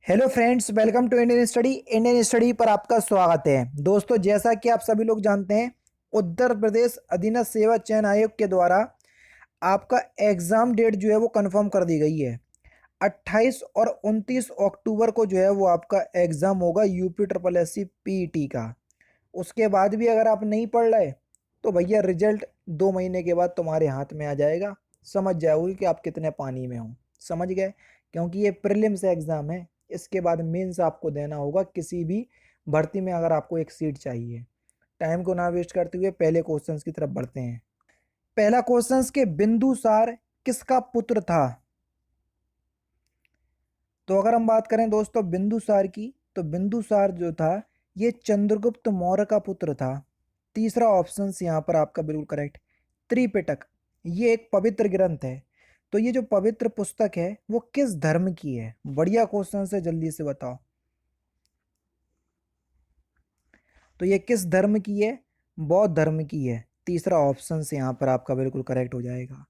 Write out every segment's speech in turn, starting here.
Hello friends, welcome to Indian study पर आपका स्वागत है। दोस्तों, जैसा कि आप सभी लोग जानते हैं, उत्तर प्रदेश अधीनस्थ सेवा चयन आयोग के द्वारा आपका एग्ज़ाम डेट जो है वो कंफर्म कर दी गई है। 28 और 29 अक्टूबर को जो है वो आपका एग्ज़ाम होगा UP triple S C PET का। उसके बाद भी अगर आप नहीं पढ़ रहे तो भैया रिजल्ट 2 महीने के बाद तुम्हारे हाथ में आ जाएगा। समझ जाओगे कि आप कितने पानी में हो। समझ गए? क्योंकि ये प्रीलिम्स एग्ज़ाम है। इसके बाद मेंस आपको देना होगा किसी भी भर्ती में अगर आपको एक सीट चाहिए। टाइम को ना वेस्ट करते हुए पहले क्वेश्चंस की तरफ बढ़ते हैं। पहला क्वेश्चंस के बिंदुसार किसका पुत्र था? तो अगर हम बात करें दोस्तों बिंदुसार की, तो बिंदुसार जो था ये चंद्रगुप्त मौर्य का पुत्र था। तीसरा ऑप्शन यहाँ पर आपका बिल्कुल करेक्ट। त्रिपिटक ये एक पवित्र ग्रंथ है। तो ये जो पवित्र पुस्तक है वो किस धर्म की है? बढ़िया क्वेश्चन है, जल्दी से बताओ। तो ये किस धर्म की है? बौद्ध धर्म की है। तीसरा ऑप्शन से यहाँ पर आपका बिल्कुल करेक्ट हो जाएगा।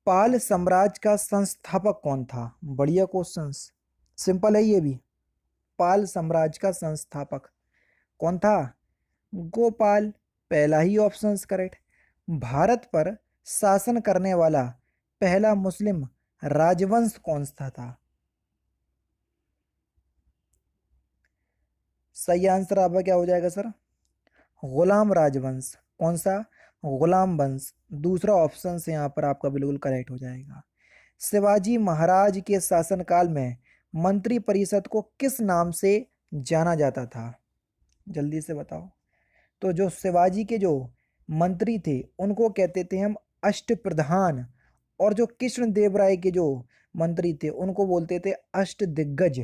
पाल साम्राज्य का संस्थापक कौन था? बढ़िया क्वेश्चन, सिंपल है ये भी। पाल साम्राज्य का संस्थापक कौन था? गोपाल। पहला ही ऑप्शन करेक्ट। भारत पर शासन करने वाला पहला मुस्लिम राजवंश कौन सा था? सही आंसर आपका क्या हो जाएगा सर? गुलाम राजवंश। कौन सा? गुलाम वंश। दूसरा ऑप्शन से यहाँ पर आपका बिल्कुल करेक्ट हो जाएगा। शिवाजी महाराज के शासनकाल में मंत्री परिषद को किस नाम से जाना जाता था? जल्दी से बताओ। तो जो शिवाजी के जो मंत्री थे उनको कहते थे हम अष्टप्रधान, और जो कृष्णदेव राय के जो मंत्री थे उनको बोलते थे अष्टदिग्गज।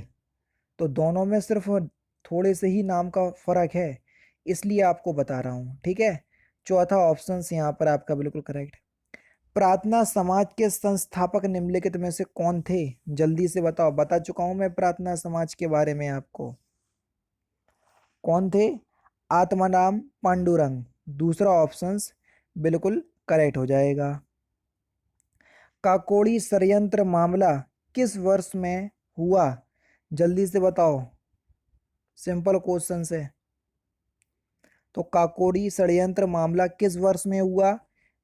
तो दोनों में सिर्फ थोड़े से ही नाम का फर्क है, इसलिए आपको बता रहा हूँ। ठीक है। चौथा ऑप्शन यहाँ पर आपका बिल्कुल करेक्ट। प्रार्थना समाज के संस्थापक निम्नलिखित में से कौन थे? जल्दी से बताओ। बता चुका हूं मैं प्रार्थना समाज के बारे में आपको। कौन थे? आत्माराम पांडुरंग। दूसरा ऑप्शन बिल्कुल करेक्ट हो जाएगा। काकोड़ी षड्यंत्र मामला किस वर्ष में हुआ? जल्दी से बताओ। सिंपल क्वेश्चन है। तो काकोड़ी षड्यंत्र मामला किस वर्ष में हुआ?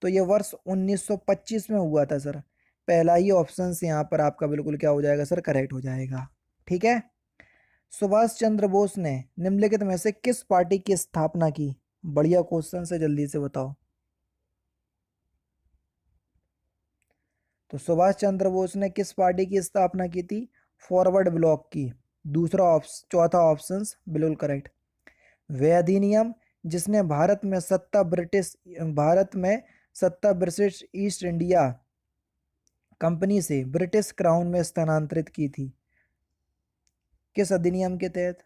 तो ये वर्ष 1925 में हुआ था सर। पहला ही ऑप्शन यहाँ पर आपका बिल्कुल क्या हो जाएगा सर? करेक्ट हो जाएगा। ठीक है। सुभाष चंद्र बोस ने निम्नलिखित में से किस पार्टी की स्थापना की? बढ़िया क्वेश्चन से, जल्दी से बताओ। तो सुभाष चंद्र बोस ने किस पार्टी की स्थापना की थी? फॉरवर्ड ब्लॉक की। दूसरा ऑप्शन, चौथा ऑप्शन बिल्कुल करेक्ट। वह अधिनियम जिसने भारत में सत्ता ब्रिटिश ईस्ट इंडिया कंपनी से ब्रिटिश क्राउन में स्थानांतरित की थी, किस अधिनियम के तहत?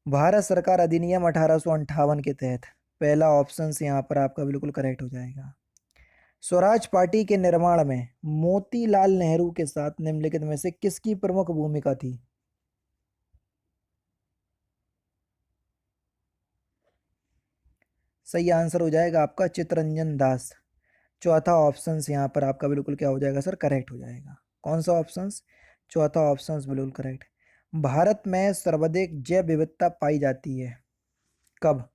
भारत सरकार अधिनियम 1858 के तहत। पहला ऑप्शन से यहाँ पर आपका बिल्कुल करेक्ट हो जाएगा। स्वराज पार्टी के निर्माण में मोतीलाल नेहरू के साथ निम्नलिखित में से किसकी प्रमुख भूमिका थी? सही आंसर हो जाएगा आपका चित्तरंजन दास। चौथा ऑप्शन यहाँ पर आपका बिल्कुल क्या हो जाएगा सर? करेक्ट हो जाएगा। कौन सा ऑप्शन? चौथा ऑप्शन बिल्कुल करेक्ट। भारत में सर्वाधिक जैव विविधता पाई जाती है कब,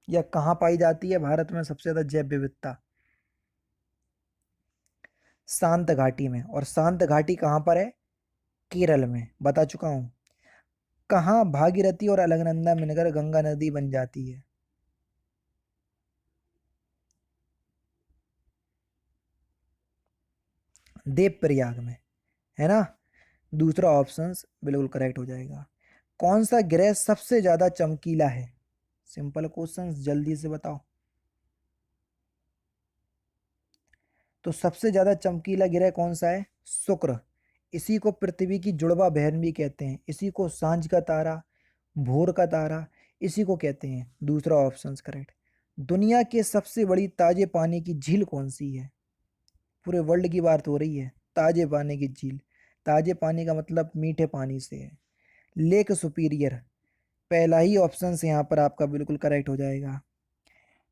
या कहाँ पाई जाती है भारत में सबसे ज्यादा जैव विविधता? शांत घाटी में। और शांत घाटी कहाँ पर है? केरल में। बता चुका हूँ। कहाँ भागीरथी और अलकनंदा मिलकर गंगा नदी बन जाती है? देवप्रयाग में, है ना। दूसरा ऑप्शन बिल्कुल करेक्ट हो जाएगा। कौन सा ग्रह सबसे ज्यादा चमकीला है? सिंपल क्वेश्चन, जल्दी से बताओ। तो सबसे ज्यादा चमकीला ग्रह कौन सा है? शुक्र। इसी को पृथ्वी की जुड़वा बहन भी कहते हैं। इसी को सांझ का तारा, भोर का तारा, इसी को कहते हैं। दूसरा ऑप्शन करेक्ट। दुनिया की सबसे बड़ी ताजे पानी की झील कौन सी है? पूरे वर्ल्ड की बात हो रही है। ताजे पानी की झील। ताजे पानी का मतलब मीठे पानी से है। Lake superior. पहला ही ऑप्शन से यहाँ पर आपका बिल्कुल करेक्ट हो जाएगा।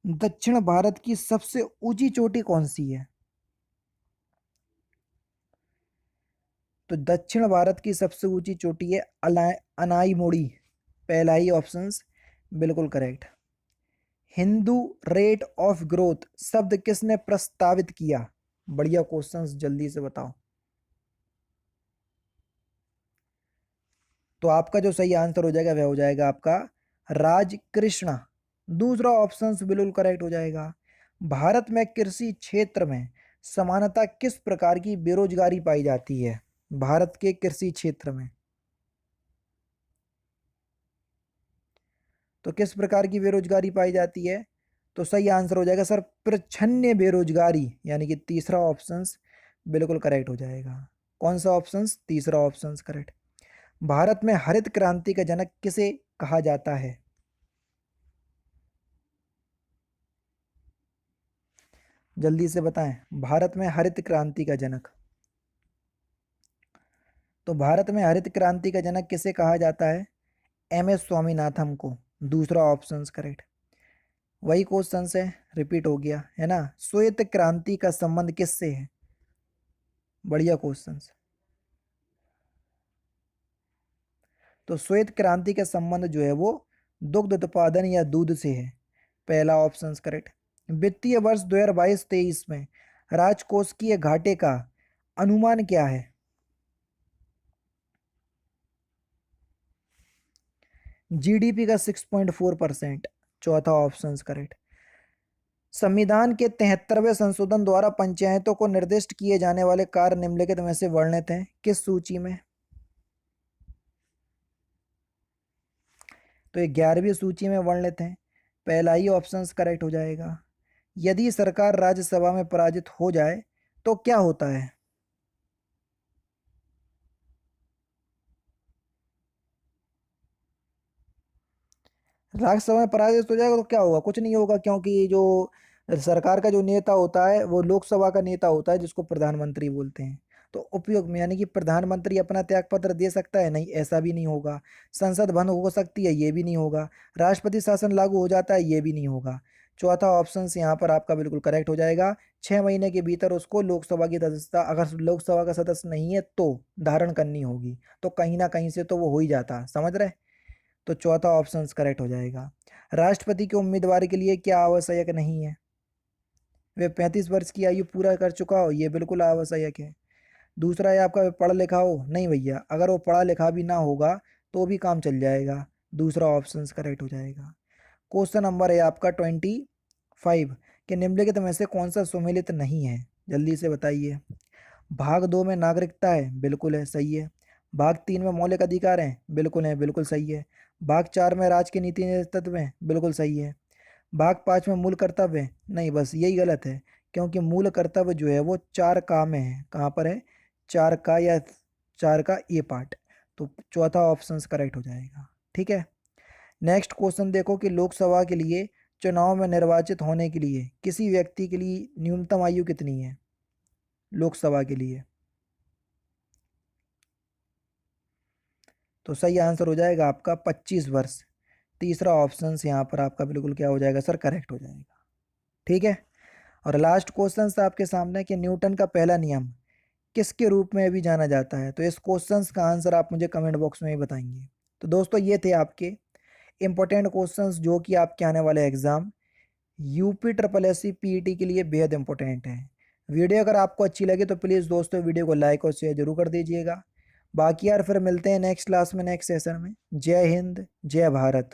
दक्षिण भारत की सबसे ऊंची चोटी कौन सी है? तो दक्षिण भारत की सबसे ऊंची चोटी है अनाईमोड़ी, पहला ही ऑप्शन बिल्कुल correct. Hindu rate of growth शब्द किसने प्रस्तावित किया? बढ़िया क्वेश्चंस, जल्दी से बताओ। तो आपका जो सही आंसर हो जाएगा वह हो जाएगा आपका राज कृष्णा, दूसरा ऑप्शन बिल्कुल करेक्ट हो जाएगा। भारत में कृषि क्षेत्र में समानता किस प्रकार की बेरोजगारी पाई जाती है? भारत के कृषि क्षेत्र में तो किस प्रकार की बेरोजगारी पाई जाती है? तो सही आंसर हो जाएगा सर प्रच्छन्न बेरोजगारी, यानी कि तीसरा ऑप्शन बिल्कुल करेक्ट हो जाएगा। कौन सा ऑप्शन? तीसरा ऑप्शन करेक्ट। भारत में हरित क्रांति का जनक किसे कहा जाता है? जल्दी से बताएं, भारत में हरित क्रांति का जनक। तो भारत में हरित क्रांति का जनक किसे कहा जाता है? एम एस स्वामीनाथन को, दूसरा ऑप्शन करेक्ट। वही क्वेश्चन से रिपीट हो गया है ना। श्वेत क्रांति का संबंध किससे है? बढ़िया क्वेश्चन। तो श्वेत क्रांति का संबंध जो है वो दुग्ध उत्पादन या दूध से है, पहला ऑप्शन करेक्ट। वित्तीय वर्ष 2022-23 में राजकोषीय घाटे का अनुमान क्या है? जीडीपी का 6.4%, चौथा ऑप्शन करेक्ट। संविधान के 73वें संशोधन द्वारा पंचायतों को निर्दिष्ट किए जाने वाले कार्य निम्नलिखित में से वर्णित हैं, किस सूची में? तो ये 11वीं सूची में वर्णित हैं, पहला ही ऑप्शन करेक्ट हो जाएगा। यदि सरकार राज्यसभा में पराजित हो जाए तो क्या होता है? राज्यसभा में पराजित हो जाएगा तो क्या होगा? कुछ नहीं होगा, क्योंकि जो सरकार का जो नेता होता है वो लोकसभा का नेता होता है, जिसको प्रधानमंत्री बोलते हैं। तो उपयोग में, यानी कि प्रधानमंत्री अपना त्यागपत्र दे सकता है? नहीं, ऐसा भी नहीं होगा। संसद भंग हो सकती है? ये भी नहीं होगा। राष्ट्रपति शासन लागू हो जाता है? ये भी नहीं होगा। चौथा ऑप्शन यहाँ पर आपका बिल्कुल करेक्ट हो जाएगा। 6 महीने के भीतर उसको लोकसभा की सदस्यता, अगर लोकसभा का सदस्य नहीं है तो धारण करनी होगी। तो कहीं ना कहीं से तो वो हो ही जाता, समझ रहे? तो चौथा ऑप्शन करेक्ट हो जाएगा। राष्ट्रपति के उम्मीदवार के लिए क्या आवश्यक नहीं है? वे 35 वर्ष की आयु पूरा कर चुका हो, ये बिल्कुल आवश्यक है। दूसरा है आपका पढ़ा लिखा हो? नहीं भैया, अगर वो पढ़ा लिखा भी ना होगा तो भी काम चल जाएगा। दूसरा ऑप्शन करेक्ट हो जाएगा। क्वेश्चन नंबर है आपका 25 कि निम्नलिखित में से कौन सा सुमेलित नहीं है? जल्दी से बताइए। भाग 2 में नागरिकता है, बिल्कुल है, सही है। भाग 3 में मौलिक अधिकार हैं, बिल्कुल है, बिल्कुल सही है। भाग 4 में राज की नीति नेतृत्व है, बिल्कुल सही है। भाग 5 में मूल कर्तव्य है, नहीं, बस यही गलत है। क्योंकि मूल कर्तव्य जो है वो 4 का में है। कहाँ पर है? 4 का, या 4 का ए पार्ट। तो चौथा ऑप्शन करेक्ट हो जाएगा। ठीक है। नेक्स्ट क्वेश्चन देखो कि लोकसभा के लिए चुनाव में निर्वाचित होने के लिए किसी व्यक्ति के लिए न्यूनतम आयु कितनी है? लोकसभा के लिए तो सही आंसर हो जाएगा आपका 25 वर्ष। तीसरा ऑप्शन यहाँ पर आपका बिल्कुल क्या हो जाएगा सर? करेक्ट हो जाएगा। ठीक है। और लास्ट क्वेश्चन आपके सामने कि न्यूटन का पहला नियम किसके रूप में भी जाना जाता है? तो इस क्वेश्चन का आंसर आप मुझे कमेंट बॉक्स में ही बताएंगे। तो दोस्तों ये थे आपके इंपॉर्टेंट क्वेश्चंस जो कि आपके आने वाले exam UP triple S C PET के लिए बेहद इंपॉर्टेंट है। वीडियो अगर आपको अच्छी लगे तो प्लीज़ दोस्तों वीडियो को लाइक और शेयर जरूर कर दीजिएगा। बाकी यार फिर मिलते हैं नेक्स्ट क्लास में, नेक्स्ट सेशन में। जय हिंद, जय भारत।